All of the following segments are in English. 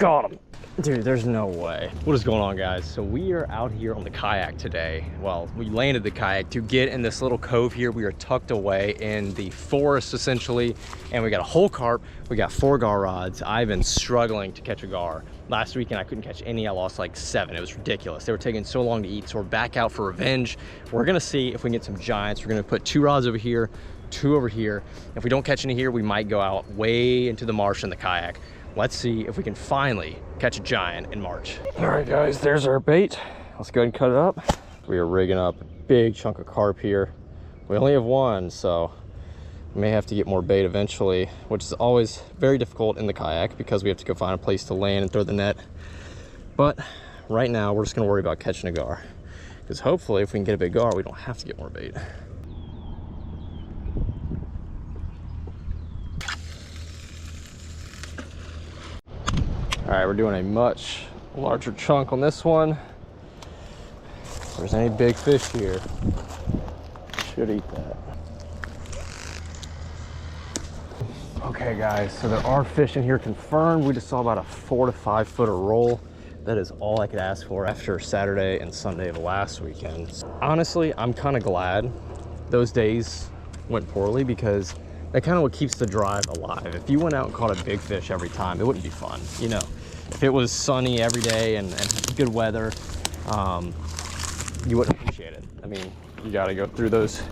Got him. Dude, there's no way. What is going on, guys? So we are out here on the kayak today. Well, we landed the kayak to get in this little cove here. We are tucked away in the forest, essentially, and we got a whole carp. We got 4 gar rods. I've been struggling to catch a gar. Last weekend, I couldn't catch any. I lost like 7. It was ridiculous. They were taking so long to eat, so we're back out for revenge. We're gonna see if we can get some giants. We're gonna put 2 rods over here, 2 over here. If we don't catch any here, we might go out way into the marsh in the kayak. Let's see if we can finally catch a giant in March. All right, guys, there's our bait. Let's go ahead and cut it up. We are rigging up a big chunk of carp here. We only have 1, so we may have to get more bait eventually, which is always very difficult in the kayak because we have to go find a place to land and throw the net. But right now, we're just gonna worry about catching a gar, because hopefully if we can get a big gar, we don't have to get more bait. All right, we're doing a much larger chunk on this one. If there's any big fish here, should eat that. Okay, guys, so there are fish in here confirmed. We just saw about a 4 to 5 footer roll. That is all I could ask for after Saturday and Sunday of last weekend. Honestly, I'm kind of glad those days went poorly, because that kind of what keeps the drive alive. If you went out and caught a big fish every time, it wouldn't be fun, you know. If it was sunny every day and good weather, you wouldn't appreciate it. I mean, you gotta go through those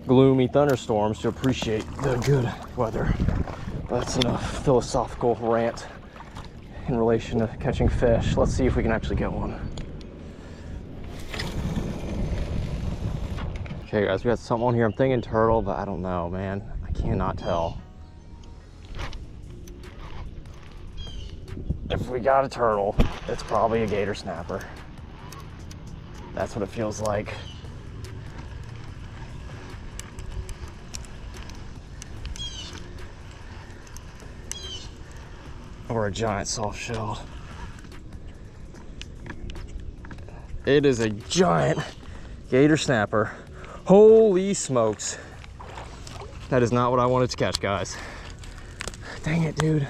gloomy thunderstorms to appreciate the good weather. That's enough philosophical rant in relation to catching fish. Let's see if we can actually get one. Okay, guys, we got something on here. I'm thinking turtle, but I don't know, man. I cannot tell. If we got a turtle, it's probably a gator snapper. That's what it feels like. Or a giant soft-shelled. It is a giant gator snapper. Holy smokes. That is not what I wanted to catch, guys. Dang it, dude.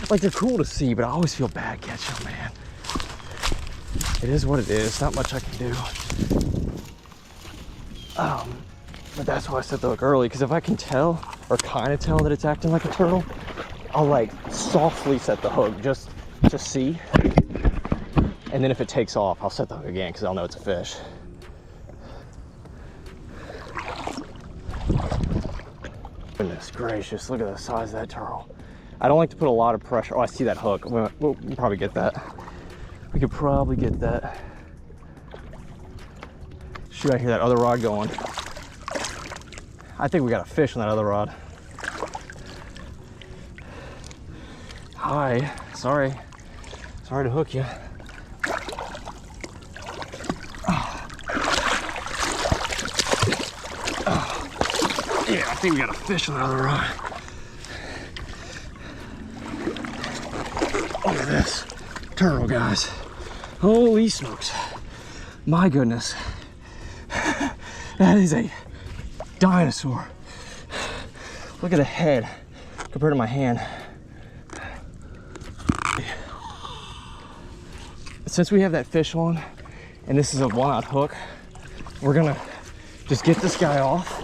Like, they're cool to see, but I always feel bad catching them, man. It is what it is. Not much I can do. But that's why I set the hook early, because if I can tell, or kind of tell that it's acting like a turtle, I'll like softly set the hook just to see. And then if it takes off, I'll set the hook again, because I'll know it's a fish. Goodness gracious, look at the size of that turtle. I don't like to put a lot of pressure. Oh, I see that hook. We'll probably get that. We could probably get that. Shoot, I hear that other rod going. I think we got a fish on that other rod. Hi, sorry to hook you. Yeah, I think we got a fish on the other rod. Look at this turtle, guys. Holy smokes. My goodness. That is a dinosaur. Look at the head compared to my hand. Since we have that fish on, and this is a 1-aught hook, we're gonna just get this guy off.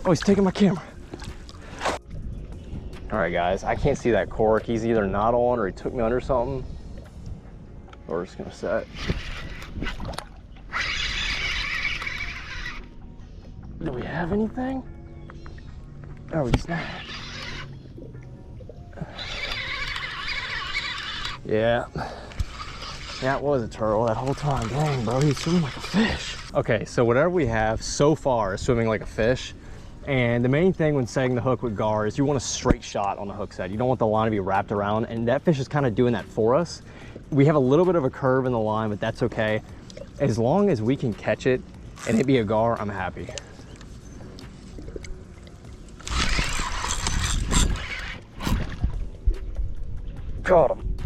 Oh, he's taking my camera. All right, guys, I can't see that cork. He's either not on or he took me under something. We're just gonna set. Do we have anything? Oh, he's not. Yeah. Yeah, it was a turtle that whole time. Dang, bro, he's swimming like a fish. Okay, so whatever we have so far is swimming like a fish. And the main thing when setting the hook with gar is you want a straight shot on the hook set. You don't want the line to be wrapped around, and that fish is kind of doing that for us. We have a little bit of a curve in the line, but that's okay. As long as we can catch it and it be a gar, I'm happy. Got him.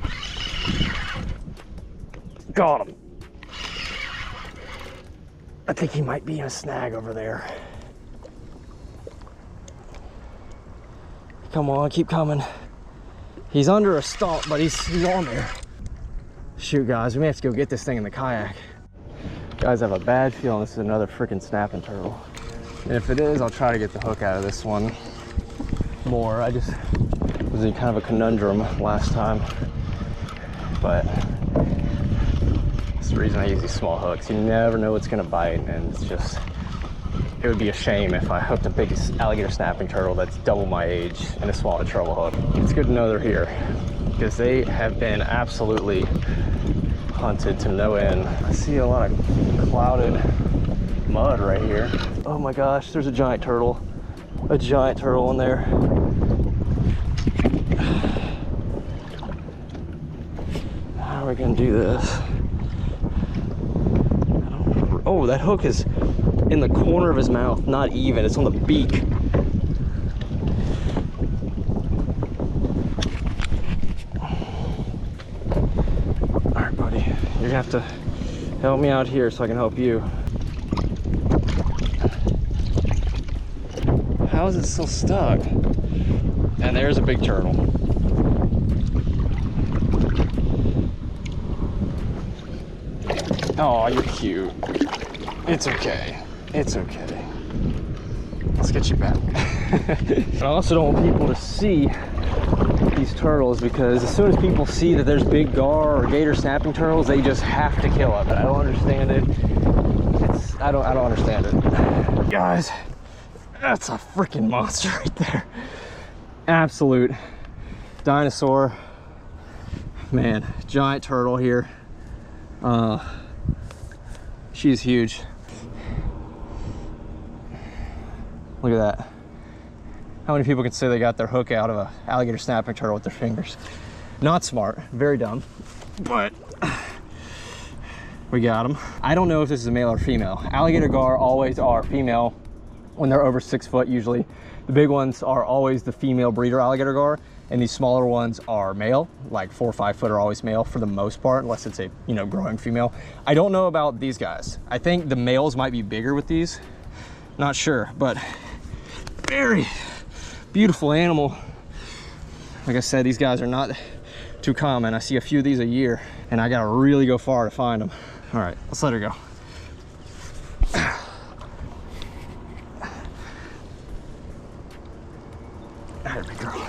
Got him. I think he might be in a snag over there. Come on, keep coming. He's under a stump, but he's on there. Shoot, guys, we may have to go get this thing in the kayak. Guys, I have a bad feeling this is another freaking snapping turtle. And if it is, I'll try to get the hook out of this one more. I just was in kind of a conundrum last time, but that's the reason I use these small hooks. You never know what's gonna bite, and it's just, it would be a shame if I hooked a big alligator snapping turtle that's double my age and a swallowed treble hook. It's good to know they're here because they have been absolutely hunted to no end. I see a lot of clouded mud right here. Oh my gosh, there's a giant turtle in there. How are we gonna do this? Oh, that hook is in the corner of his mouth, not even, it's on the beak. All right, buddy, you're gonna have to help me out here so I can help you. How is it still stuck? And there's a big turtle. Oh, you're cute. It's okay. It's okay. Let's get you back. I also don't want people to see these turtles because as soon as people see that there's big gar or gator snapping turtles, they just have to kill it. I don't understand it. I don't understand it. Guys, that's a freaking monster right there. Absolute dinosaur. Man, giant turtle here. She's huge. Look at that. How many people can say they got their hook out of an alligator snapping turtle with their fingers? Not smart, very dumb, but we got them. I don't know if this is a male or female. Alligator gar always are female when they're over 6 foot usually. The big ones are always the female breeder alligator gar, and these smaller ones are male, like 4 or 5 foot are always male for the most part, unless it's a, you know, growing female. I don't know about these guys. I think the males might be bigger with these. Not sure, but very beautiful animal. Like I said, these guys are not too common. I see a few of these a year, and I gotta really go far to find them. All right, let's let her go. All right, big girl.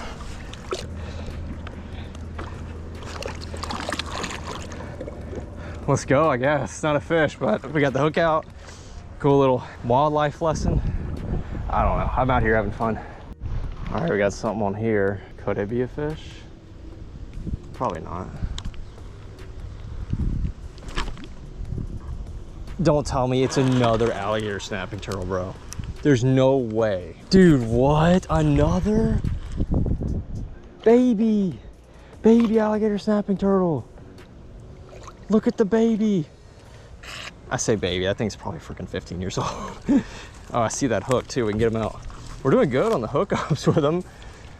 Let's go, I guess. It's not a fish, but we got the hook out. Cool little wildlife lesson. I don't know, I'm out here having fun. All right, we got something on here. Could it be a fish? Probably not. Don't tell me it's another alligator snapping turtle, bro. There's no way. Dude, what? Another? Baby alligator snapping turtle. Look at the baby. I say baby, that thing's probably freaking 15 years old. Oh, I see that hook too, we can get him out. We're doing good on the hookups with them.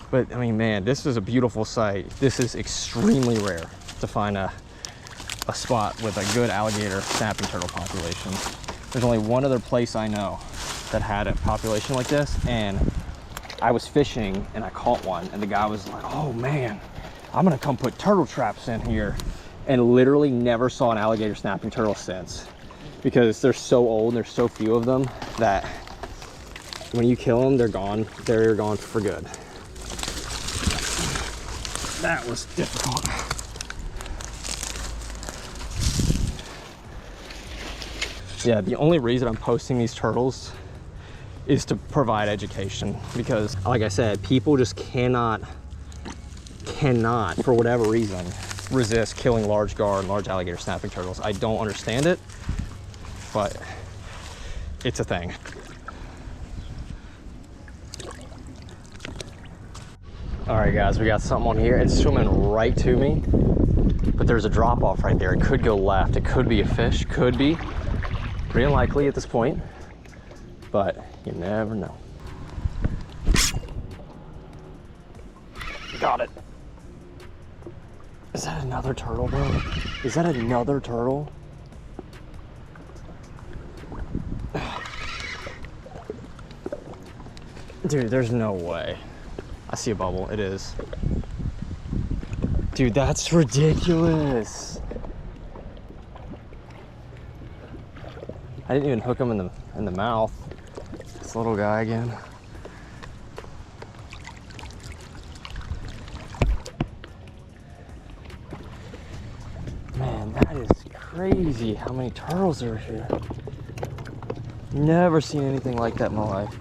But I mean, man, this is a beautiful sight. This is extremely rare to find a spot with a good alligator snapping turtle population. There's only one other place I know that had a population like this, and I was fishing and I caught one, and the guy was like, oh man, I'm gonna come put turtle traps in here, and literally never saw an alligator snapping turtle since, because they're so old, there's so few of them that when you kill them, they're gone for good. That was difficult. Yeah, the only reason I'm posting these turtles is to provide education, because like I said, people just cannot, for whatever reason, resist killing large gar and large alligator snapping turtles. I don't understand it, but it's a thing. All right, guys, we got something on here. It's swimming right to me, but there's a drop off right there. It could go left. It could be a fish, could be. Pretty unlikely at this point, but you never know. Got it. Is that another turtle, bro? Is that another turtle? Dude, there's no way. I see a bubble, it is. Dude, that's ridiculous. I didn't even hook him in the mouth. This little guy again. Man, that is crazy how many turtles are here. Never seen anything like that in my life.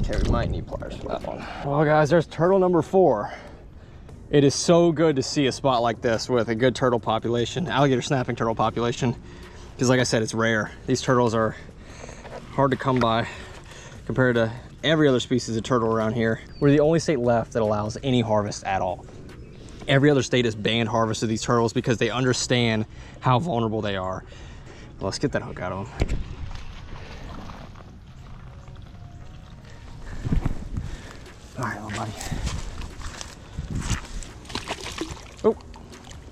Okay, we might need pliers for that one. Well guys, there's turtle number 4. It is so good to see a spot like this with a good turtle population, alligator snapping turtle population, because like I said, it's rare. These turtles are hard to come by compared to every other species of turtle around here. We're the only state left that allows any harvest at all. Every other state has banned harvest of these turtles because they understand how vulnerable they are. Well, let's get that hook out of them. All right, little buddy. Oh.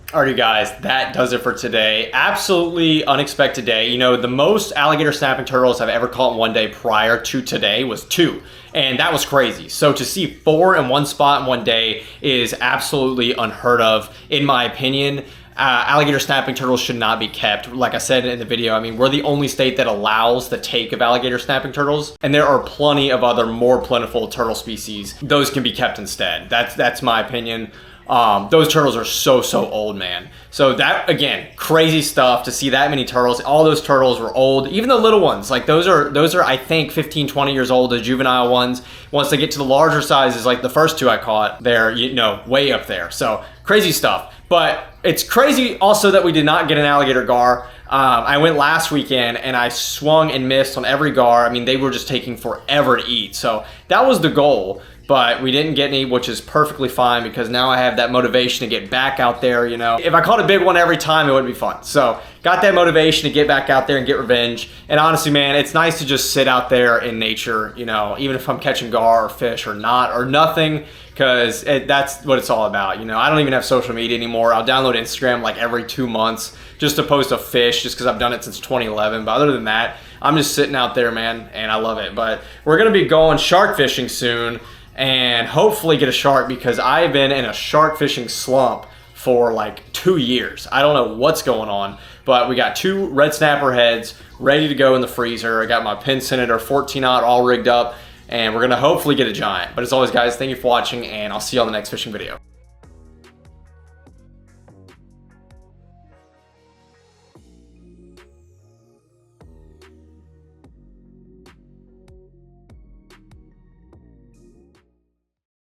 Alrighty guys, that does it for today. Absolutely unexpected day. You know, the most alligator snapping turtles I've ever caught in one day prior to today was 2. And that was crazy. So to see 4 in one spot in one day is absolutely unheard of, in my opinion. Alligator snapping turtles should not be kept. Like I said in the video, I mean, we're the only state that allows the take of alligator snapping turtles, and there are plenty of other more plentiful turtle species. Those can be kept instead. That's my opinion. Those turtles are so old, man. So that, again, crazy stuff to see that many turtles. All those turtles were old, even the little ones. Like those are I think 15, 20 years old, the juvenile ones. Once they get to the larger sizes, like the first 2 I caught, they're, you know, way up there. So crazy stuff. But it's crazy also that we did not get an alligator gar. I went last weekend and I swung and missed on every gar. I mean, they were just taking forever to eat. So that was the goal. But we didn't get any, which is perfectly fine because now I have that motivation to get back out there, you know. If I caught a big one every time, it wouldn't be fun. So got that motivation to get back out there and get revenge. And honestly, man, it's nice to just sit out there in nature, you know, even if I'm catching gar or fish or not or nothing, because that's what it's all about. You know, I don't even have social media anymore. I'll download Instagram like every 2 months just to post a fish just because I've done it since 2011. But other than that, I'm just sitting out there, man, and I love it. But we're going to be going shark fishing soon, and hopefully get a shark because I've been in a shark fishing slump for like 2 years. I don't know what's going on, but we got 2 red snapper heads ready to go in the freezer. I got my Penn Senator 14-aught all rigged up, and we're gonna hopefully get a giant. But as always, guys, thank you for watching, and I'll see you on the next fishing video.